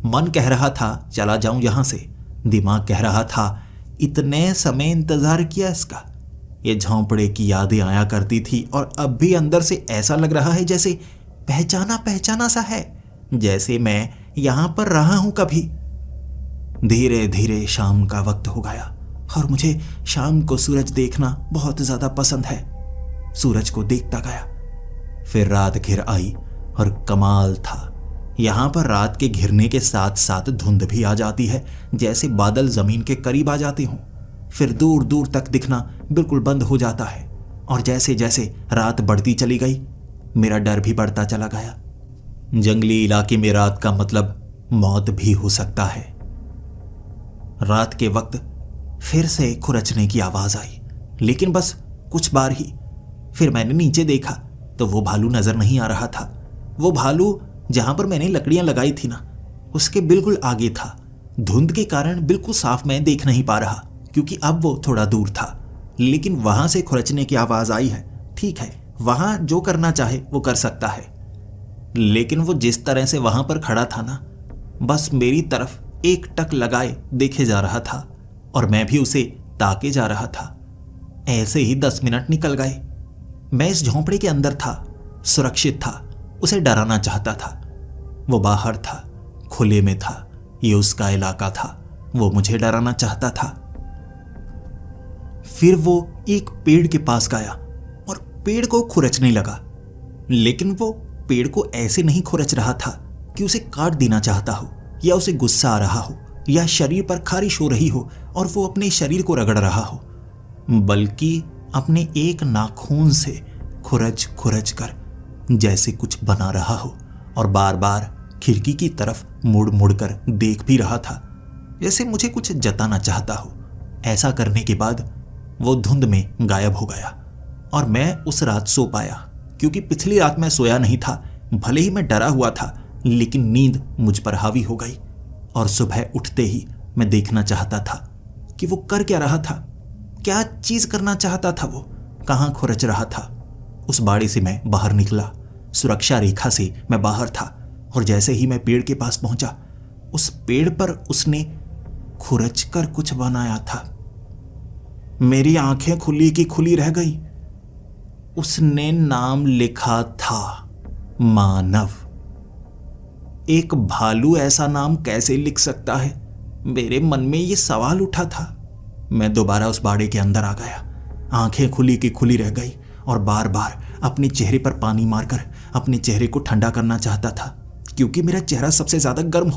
मन कह रहा था चला जाऊं यहां से, दिमाग कह रहा था इतने समय इंतजार किया इसका। ये झोंपड़े की यादें आया करती थी और अब भी अंदर से ऐसा लग रहा है जैसे पहचाना पहचाना सा है, जैसे मैं यहां पर रहा हूं कभी। धीरे धीरे शाम का वक्त हो गया और मुझे शाम को सूरज देखना बहुत ज्यादा पसंद है। सूरज को देखता गया, फिर रात घिर आई और कमाल था, यहां पर रात के घिरने के साथ साथ धुंध भी आ जाती है, जैसे बादल जमीन के करीब आ जाते हों। फिर दूर दूर तक दिखना बिल्कुल बंद हो जाता है और जैसे जैसे रात बढ़ती चली गई मेरा डर भी बढ़ता चला गया। जंगली इलाके में रात का मतलब मौत भी हो सकता है। रात के वक्त फिर से खुरचने की आवाज आई, लेकिन बस कुछ बार ही। फिर मैंने नीचे देखा तो वो भालू नजर नहीं आ रहा था। वो भालू जहां पर मैंने लकड़ियां लगाई थी ना, उसके बिल्कुल आगे था। धुंध के कारण बिल्कुल साफ मैं देख नहीं पा रहा क्योंकि अब वो थोड़ा दूर था, लेकिन वहां से खुरचने की आवाज आई है। ठीक है, वहां जो करना चाहे वो कर सकता है, लेकिन वो जिस तरह से वहां पर खड़ा था ना, बस मेरी तरफ एक टक लगाए देखे जा रहा था और मैं भी उसे ताके जा रहा था। ऐसे ही 10 मिनट निकल गए। मैं इस झोंपड़े के अंदर था, सुरक्षित था, उसे डराना चाहता था। वो बाहर था, खुले में था, ये उसका इलाका था, वो मुझे डराना चाहता था। फिर वो एक पेड़ के पास गया और पेड़ को खुरचने लगा, लेकिन वो पेड़ को ऐसे नहीं खुरच रहा था कि उसे काट देना चाहता हो या उसे गुस्सा आ रहा हो या शरीर पर खारिश हो रही हो और वो अपने शरीर को रगड़ रहा हो, बल्कि अपने एक नाखून से खुरच खुरच कर जैसे कुछ बना रहा हो और बार बार खिड़की की तरफ मुड़ मुड़ कर देख भी रहा था, जैसे मुझे कुछ जताना चाहता हो। ऐसा करने के बाद वो धुंध में गायब हो गया और मैं उस रात सो पाया, क्योंकि पिछली रात मैं सोया नहीं था। भले ही मैं डरा हुआ था, लेकिन नींद मुझ पर हावी हो गई और सुबह उठते ही मैं देखना चाहता था कि वो कर क्या रहा था, क्या चीज करना चाहता था, वो कहां खुरच रहा था। उस बाड़े से मैं बाहर निकला, सुरक्षा रेखा से मैं बाहर था और जैसे ही मैं पेड़ के पास पहुंचा, उस पेड़ पर उसने खुरच कर कुछ बनाया था। मेरी आंखें खुली की खुली रह गई। उसने नाम लिखा था मानव। एक भालू ऐसा नाम कैसे लिख सकता है? मेरे मन में ये सवाल उठा था। मैं दोबारा उस बाड़े के अंदर आ गया, आंखें खुली की खुली रह गई और बार बार अपने चेहरे पर पानी मारकर अपने चेहरे को ठंडा करना चाहता था, क्योंकि मेरा चेहरा सबसे ज्यादा गर्म हो रहा